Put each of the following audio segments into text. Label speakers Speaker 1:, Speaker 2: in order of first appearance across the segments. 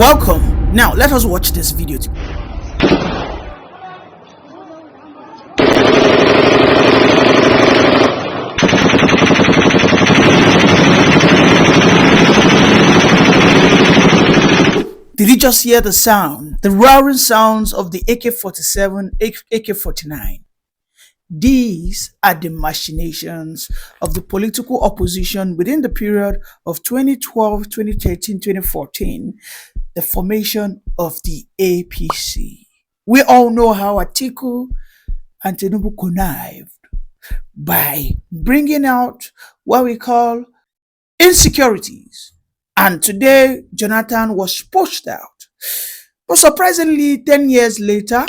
Speaker 1: Welcome. Now let us watch this video. Did you just hear the sound, the roaring sounds of the AK-47, AK-49? These are the machinations of the political opposition within the period of 2012, 2013, 2014, the formation of the APC. We all know how Atiku and Tinubu connived by bringing out what we call insecurities. And today, Jonathan was pushed out. But surprisingly, 10 years later,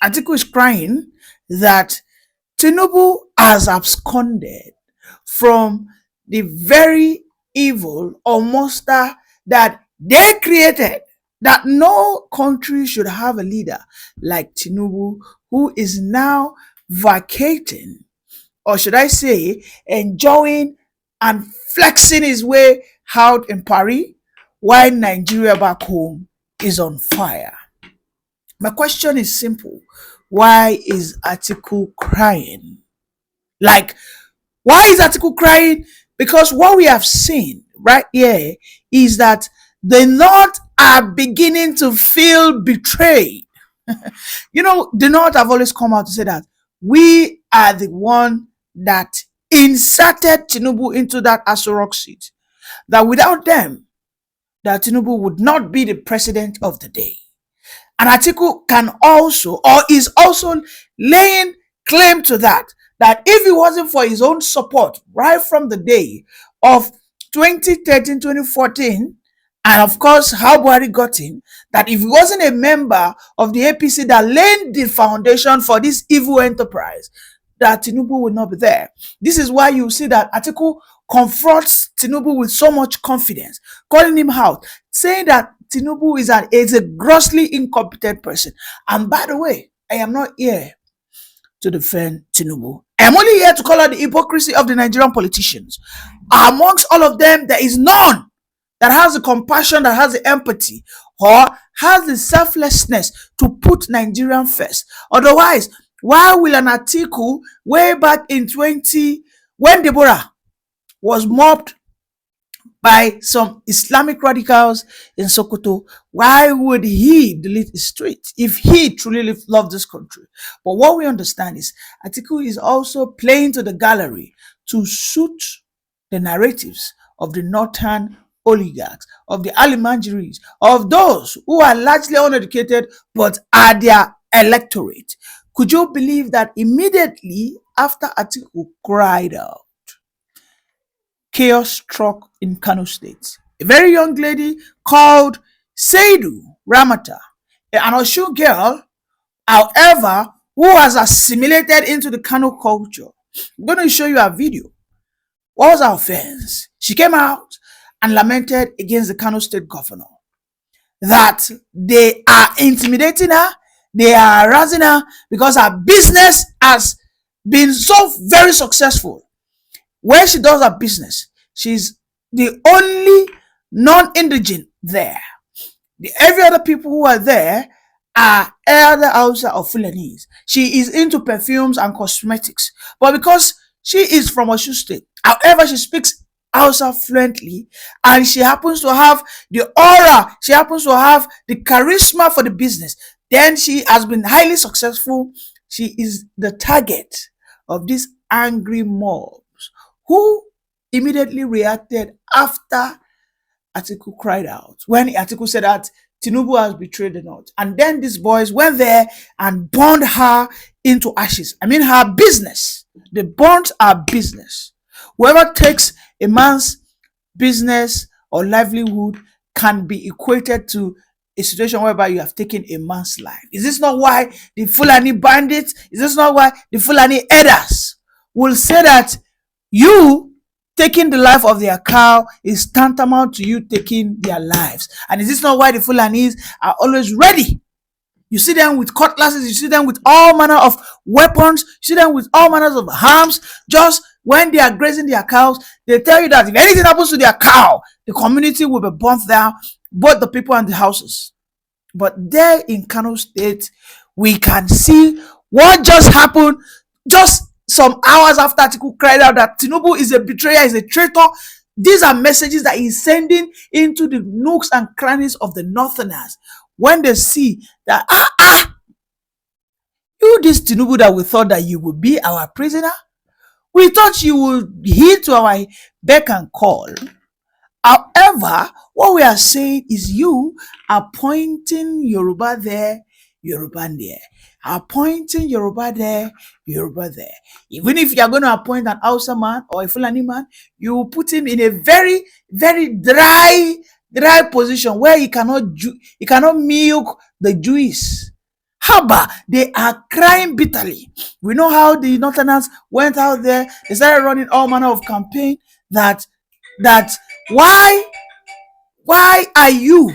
Speaker 1: Atiku is crying that Tinubu has absconded from the very evil or monster that they created, that no country should have a leader like Tinubu, who is now vacating, or should I say, enjoying and flexing his way out in Paris, while Nigeria back home is on fire. My question is simple. Why is Atiku crying? Like, why is Atiku crying? Because what we have seen right here is that the North are beginning to feel betrayed. You know, the North have always come out to say that we are the one that inserted Tinubu into that Aso Rock seat. That without them, that Tinubu would not be the president of the day. And Atiku can also, or is also laying claim to that if it wasn't for his own support right from the day of 2013, 2014, and of course how Buhari got in, that if he wasn't a member of the APC that laid the foundation for this evil enterprise, that Tinubu would not be there. This is why you see that Atiku confronts Tinubu with so much confidence, calling him out, saying that Tinubu is a grossly incompetent person. And by the way, I am not here to defend Tinubu. I am only here to call out the hypocrisy of the Nigerian politicians. Amongst all of them, there is none that has the compassion, that has the empathy, or has the selflessness to put Nigerian first. Otherwise, why will an Atiku way back in when Deborah was mobbed by some Islamic radicals in Sokoto, why would he delete his street if he truly loved this country? But what we understand is Atiku is also playing to the gallery to suit the narratives of the northern oligarchs, of the Alimanjiris, of those who are largely uneducated but are their electorate. Could you believe that immediately after Atiku cried out, chaos struck in Kano State? A very young lady called Seidu Ramata, an Oshu girl, however, who has assimilated into the Kano culture. I'm going to show you a video. What was her offense? She came out and lamented against the Kano State governor that they are intimidating her, they are harassing her because her business has been so very successful. Where she does her business, she's the only non-indigent there. Every other people who are there are either Hausa or Fulanese. She is into perfumes and cosmetics. But because she is from Oshu State, however, she speaks Hausa fluently, and she happens to have the aura, she happens to have the charisma for the business, then she has been highly successful. She is the target of these angry mobs who immediately reacted after Atiku cried out. When Atiku said that Tinubu has betrayed the North. And then these boys went there and burned her into ashes. I mean, her business. They burnt her business. Whoever takes a man's business or livelihood can be equated to a situation whereby you have taken a man's life. Is this not why the Fulani bandits, is this not why the Fulani herders will say that you taking the life of their cow is tantamount to you taking their lives? And is this not why the Fulanis are always ready? You see them with cutlasses, you see them with all manner of weapons, you see them with all manners of arms. Just when they are grazing their cows, they tell you that if anything happens to their cow, the community will be burnt down both the people and the houses. But there in Kano State, we can see what just happened just some hours after Atiku cried out that Tinubu is a betrayer, is a traitor. These are messages that he's sending into the nooks and crannies of the Northerners when they see that, you this Tinubu that we thought that you would be our prisoner, we thought you would heed to our beck and call. However, what we are saying is you appointing Yoruba there, Yoruba there. Appointing Yoruba there, Yoruba there. Even if you are going to appoint an Hausa man or a Fulani man, you put him in a very, very dry position where he cannot milk the Jews. Haba, they are crying bitterly. We know how the Northerners went out there. They started running all manner of campaign that why are you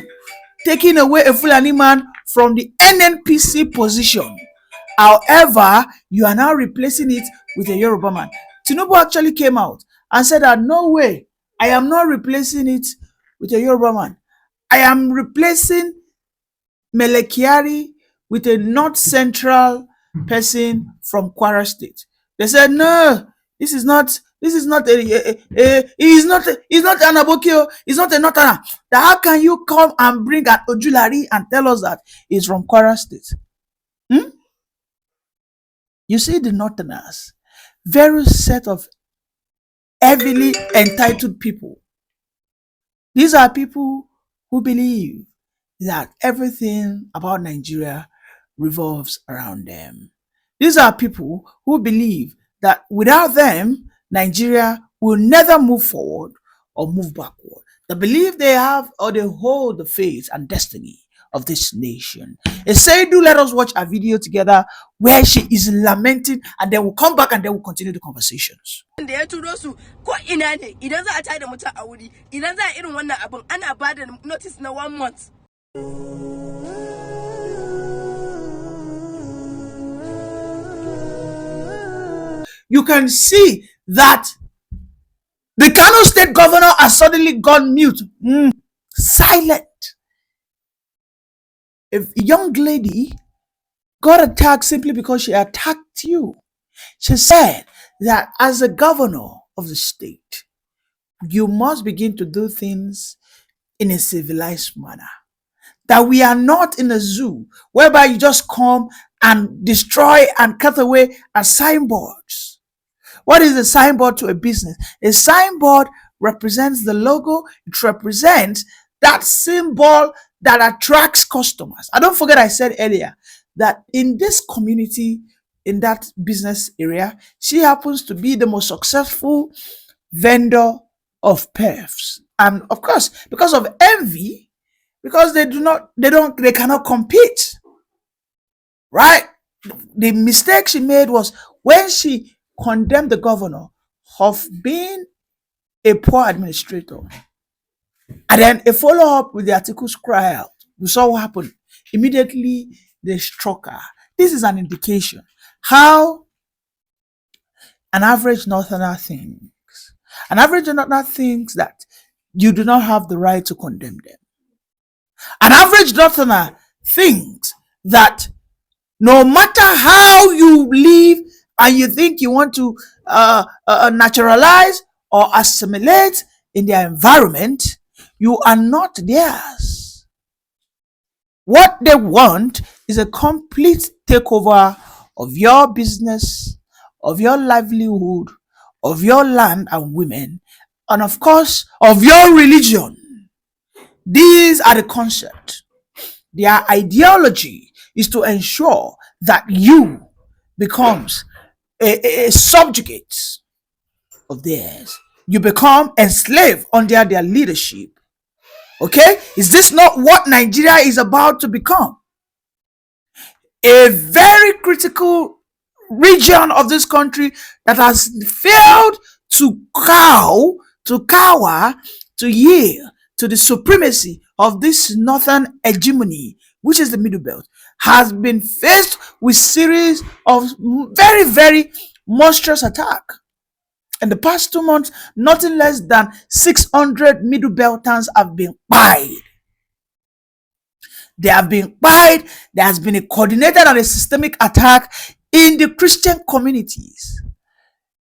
Speaker 1: taking away a Fulani man from the NNPC position? However, you are now replacing it with a Yoruba man. Tinubu actually came out and said that no way, I am not replacing it with a Yoruba man. I am replacing Melekiari with a North Central person from Kwara State. They said, no, this is not he's not an Abokio, he's not a Northerner. How can you come and bring an Ojulari and tell us that he's from Kwara State? You see the Northerners, very set of heavily entitled people. These are people who believe that everything about Nigeria revolves around them. These are people who believe that without them, Nigeria will never move forward or move backward. They believe they have or they hold the fate and destiny of this nation. Do let us watch a video together where she is lamenting, and then we'll come back and then we'll continue the conversations.
Speaker 2: Notice na 1 month.
Speaker 1: You can see that the Kano State governor has suddenly gone mute, silent. A young lady got attacked simply because she attacked you. She said that as a governor of the state, you must begin to do things in a civilized manner. That we are not in a zoo whereby you just come and destroy and cut away our signboards. What is a signboard to a business? A signboard represents the logo. It represents that symbol that attracts customers. And don't forget I said earlier that in this community, in that business area, she happens to be the most successful vendor of perfs. And of course, because of envy, because they cannot compete. Right? The mistake she made was when she condemned the governor of being a poor administrator. And then a follow-up with the articles cry out. We saw what happened. Immediately, they struck her. This is an indication how an average Northerner thinks. An average Northerner thinks that you do not have the right to condemn them. An average Northerner thinks that no matter how you live and you think you want to naturalize or assimilate in their environment, you are not theirs. What they want is a complete takeover of your business, of your livelihood, of your land and women, and of course, of your religion. These are the concepts. Their ideology is to ensure that you becomes a subjugate of theirs. You become enslaved under their leadership. Okay? Is this not what Nigeria is about to become? A very critical region of this country that has failed to cower, to yield to the supremacy of this northern hegemony, which is the Middle Belt, has been faced with series of very, very monstrous attack. In the past 2 months, nothing less than 600 Middle Beltans have been killed. They have been quiet. There has been a coordinated and a systemic attack in the Christian communities.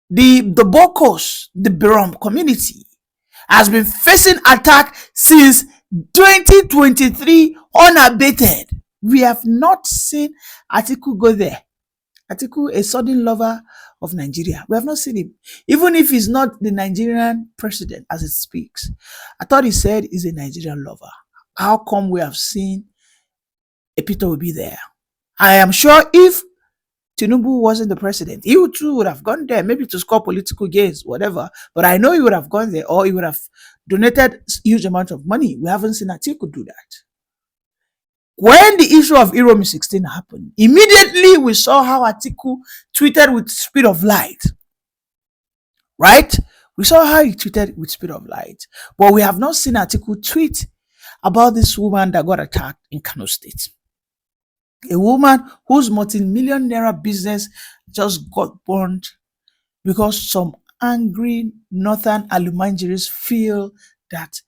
Speaker 1: The Bokos, the Birom community, has been facing attack since 2023 unabated. We have not seen Atiku go there. Atiku, a sudden lover of Nigeria. We have not seen him. Even if he's not the Nigerian president as it speaks. I thought he said he's a Nigerian lover. How come we have seen a Peter will be there? I am sure if Tinubu wasn't the president, he too would have gone there, maybe to score political gains, whatever. But I know he would have gone there, or he would have donated huge amount of money. We haven't seen Atiku do that. When the issue of Iromi 16 happened, immediately we saw how Atiku tweeted with speed of light. Right? We saw how he tweeted with speed of light. But we have not seen Atiku tweet about this woman that got attacked in Kano State. A woman whose multi-million naira business just got burned because some angry northern Alumanjiris feel that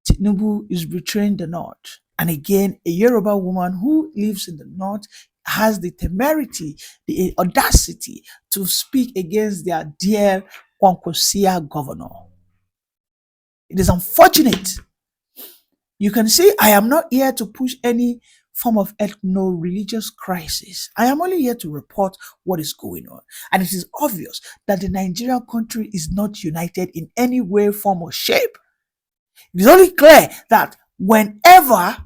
Speaker 1: Tinubu is betraying the North. And again, a Yoruba woman who lives in the North has the temerity, the audacity to speak against their dear Kwankwassia governor. It is unfortunate. You can see I am not here to push any form of ethno-religious crisis. I am only here to report what is going on. And it is obvious that the Nigerian country is not united in any way, form, or shape. It is only clear that whenever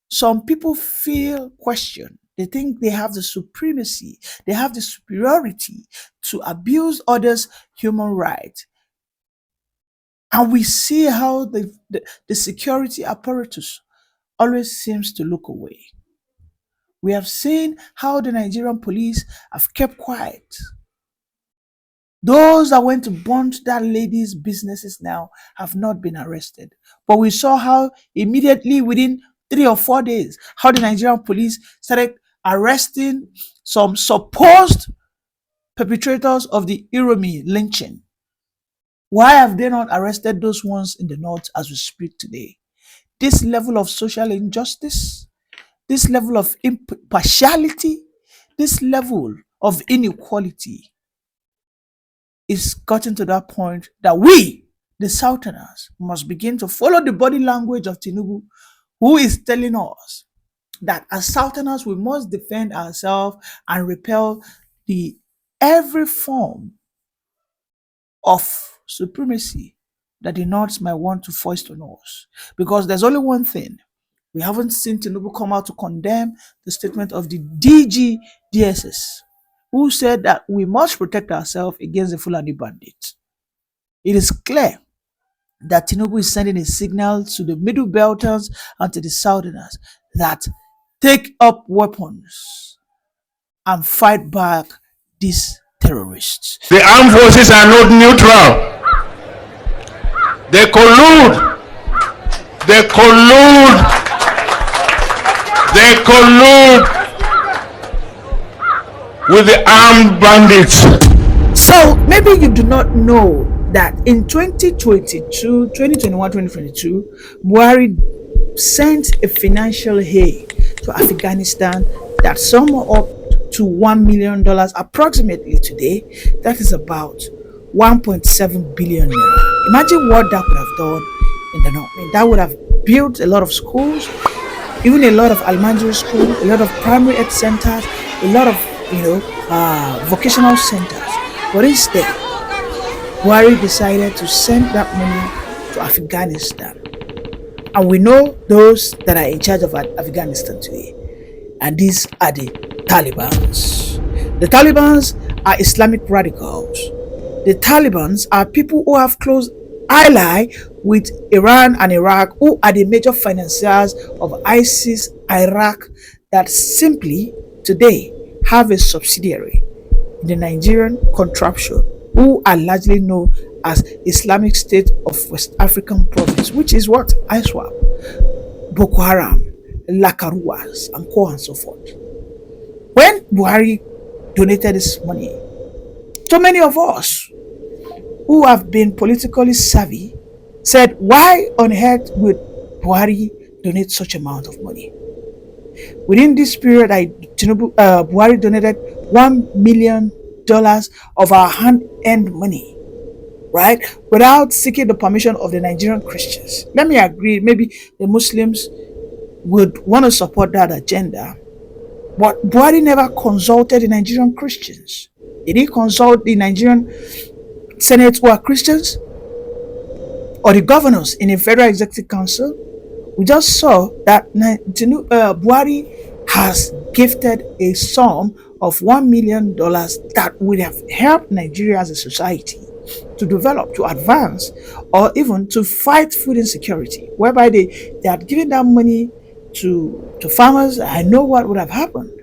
Speaker 1: some people feel questioned, they think they have the supremacy, they have the superiority to abuse others' human rights. And we see how the security apparatus always seems to look away. We have seen how the Nigerian police have kept quiet. Those that went to burn that lady's businesses now have not been arrested. But we saw how immediately within 3 or 4 days, how the Nigerian police started arresting some supposed perpetrators of the Iromi lynching. Why have they not arrested those ones in the North as we speak today? This level of social injustice, this level of impartiality, this level of inequality is gotten to that point that we, the Southerners, must begin to follow the body language of Tinubu, who is telling us that as Southerners, we must defend ourselves and repel every form of supremacy that the North might want to foist on us. Because there's only one thing. We haven't seen Tinubu come out to condemn the statement of the DG DSS, who said that we must protect ourselves against the Fulani bandits. It is clear that Tinubu is sending a signal to the Middle Belters and to the Southerners that take up weapons and fight back these terrorists.
Speaker 3: The armed forces are not neutral. They collude. They collude. They collude with the armed bandits.
Speaker 1: So maybe you do not know that in 2022, Buhari sent a financial aid to Afghanistan that sum up to $1 million approximately today. That is about 1.7 billion naira. Imagine what that could have done in the North. I mean, that would have built a lot of schools, even a lot of elementary schools, a lot of primary health centers, a lot of vocational centers. But instead, Buhari decided to send that money to Afghanistan. And we know those that are in charge of Afghanistan today. And these are the Talibans. The Talibans are Islamic radicals. The Talibans are people who have close ally with Iran and Iraq, who are the major financiers of ISIS, Iraq, that simply today have a subsidiary in the Nigerian contraption, who are largely known as Islamic State of West African Province, which is what? ISWAP, Boko Haram, Lakaruas, and so on and so forth. When Buhari donated this money, so many of us who have been politically savvy said, why on earth would Buhari donate such amount of money? Within this period, Buhari donated $1 million of our hand-earned money, right? Without seeking the permission of the Nigerian Christians. Let me agree, maybe the Muslims would want to support that agenda, but Buhari never consulted the Nigerian Christians. Did he consult the Nigerian Senate who are Christians? Or the governors in the Federal Executive Council? We just saw that Buhari has gifted a sum of $1 million that would have helped Nigeria as a society to develop, to advance, or even to fight food insecurity, whereby they had given that money to farmers. I know what would have happened,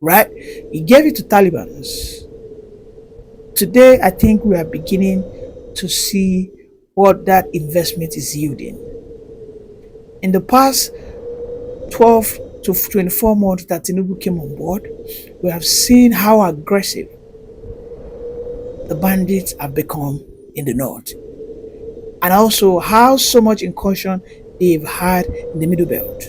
Speaker 1: right? He gave it to Taliban. Today, I think we are beginning to see what that investment is yielding. In the past 12 to 24 months that Tinubu came on board, we have seen how aggressive the bandits have become in the north, and also how so much incursion they've had in the middle belt.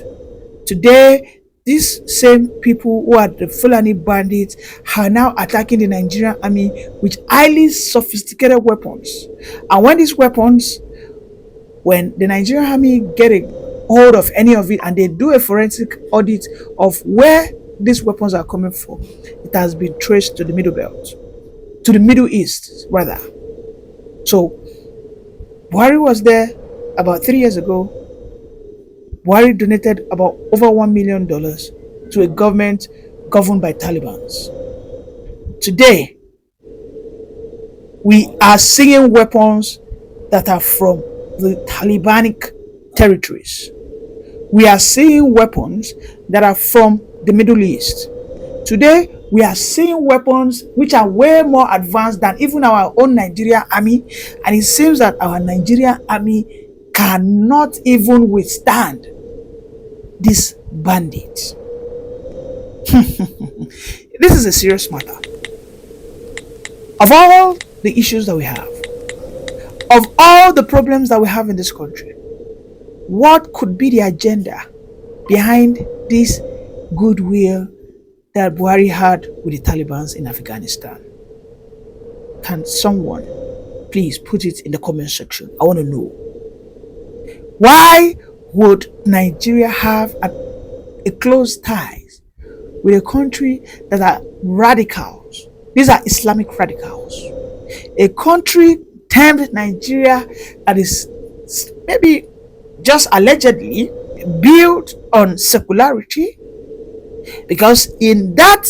Speaker 1: Today, these same people who are the Fulani bandits are now attacking the Nigerian army with highly sophisticated weapons. And when these weapons, when the Nigerian army get a hold of any of it and they do a forensic audit of where these weapons are coming from, it has been traced to the Middle Belt, to the Middle East rather. So Buhari was there about 3 years ago. Buhari donated about over $1 million to a government governed by Talibans. Today, we are seeing weapons that are from the Talibanic territories. We are seeing weapons that are from the Middle East. Today, we are seeing weapons which are way more advanced than even our own Nigerian army, and it seems that our Nigerian army cannot even withstand these bandits. This is a serious matter. Of all the issues that we have, of all the problems that we have in this country, what could be the agenda behind this goodwill that Buhari had with the Taliban in Afghanistan? Can someone please put it in the comment section? I want to know. Why would Nigeria have a close ties with a country that are radicals? These are Islamic radicals. A country termed Nigeria that is maybe just allegedly built on secularity, because in that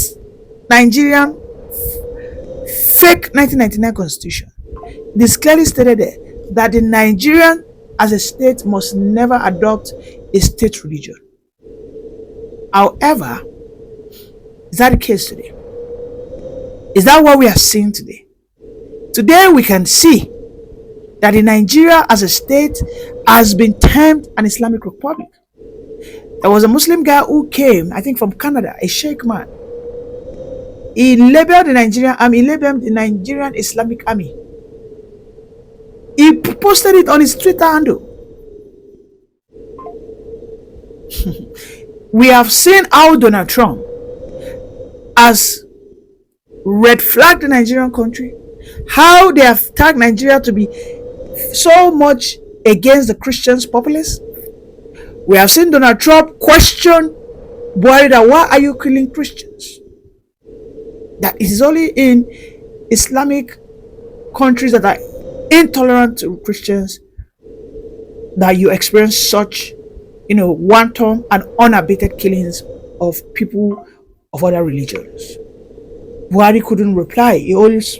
Speaker 1: Nigerian fake 1999 constitution, it is clearly stated there that the Nigerian as a state must never adopt a state religion. However, is that the case today? Is that what we are seeing today? Today we can see that in Nigeria as a state has been termed an Islamic republic. There was a Muslim guy who came, I think from Canada, a sheikh man. He labeled the Nigerian army, he labeled the Nigerian Islamic army. He posted it on his Twitter handle. We have seen how Donald Trump has red flagged the Nigerian country, how they have tagged Nigeria to be so much against the Christians populace. We have seen Donald Trump question Buhari that why are you killing Christians? That it is only in Islamic countries that are intolerant to Christians that you experience such, wanton and unabated killings of people of other religions. Buhari couldn't reply. He always